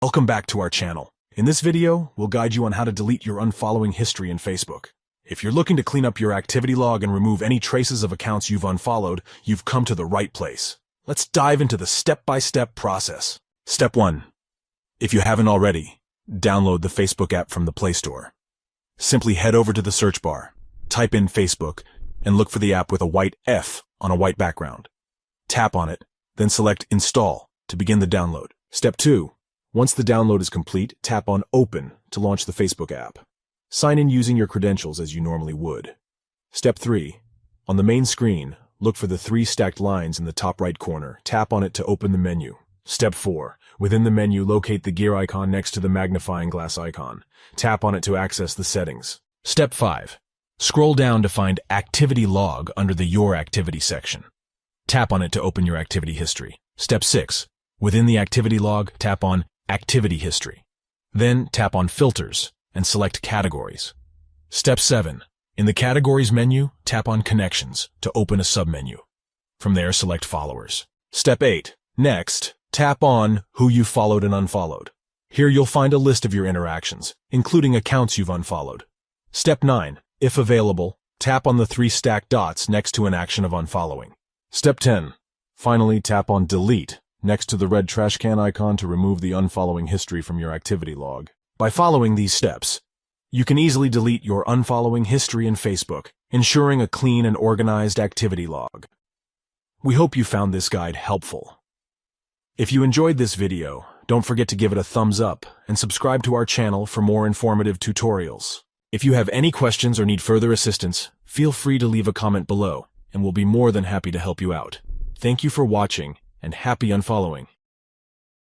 Welcome back to our channel. In this video, we'll guide you on how to delete your unfollowing history in Facebook. If you're looking to clean up your activity log and remove any traces of accounts you've unfollowed, you've come to the right place. Let's dive into the step-by-step process. Step 1. If you haven't already, download the Facebook app from the Play Store. Simply head over to the search bar, type in Facebook, and look for the app with a white F on a white background. Tap on it, then select Install to begin the download. Step 2. Once the download is complete, tap on Open to launch the Facebook app. Sign in using your credentials as you normally would. Step 3. On the main screen, look for the 3 stacked lines in the top right corner. Tap on it to open the menu. Step 4. Within the menu, locate the gear icon next to the magnifying glass icon. Tap on it to access the settings. Step 5. Scroll down to find Activity Log under the Your Activity section. Tap on it to open your activity history. Step 6. Within the activity log, tap on Activity History. Then tap on Filters and select Categories. Step 7. In the Categories menu, tap on Connections to open a submenu. From there, select Followers. Step 8. Next, tap on Who You've Followed and Unfollowed. Here you'll find a list of your interactions, including accounts you've unfollowed. Step 9. If available, tap on the 3 stacked dots next to an action of unfollowing. Step 10. Finally, tap on Delete next to the red trash can icon to remove the unfollowing history from your activity log. By following these steps, you can easily delete your unfollowing history in Facebook, ensuring a clean and organized activity log. We hope you found this guide helpful. If you enjoyed this video, don't forget to give it a thumbs up and subscribe to our channel for more informative tutorials. If you have any questions or need further assistance, feel free to leave a comment below, and we'll be more than happy to help you out. Thank you for watching, and happy unfollowing.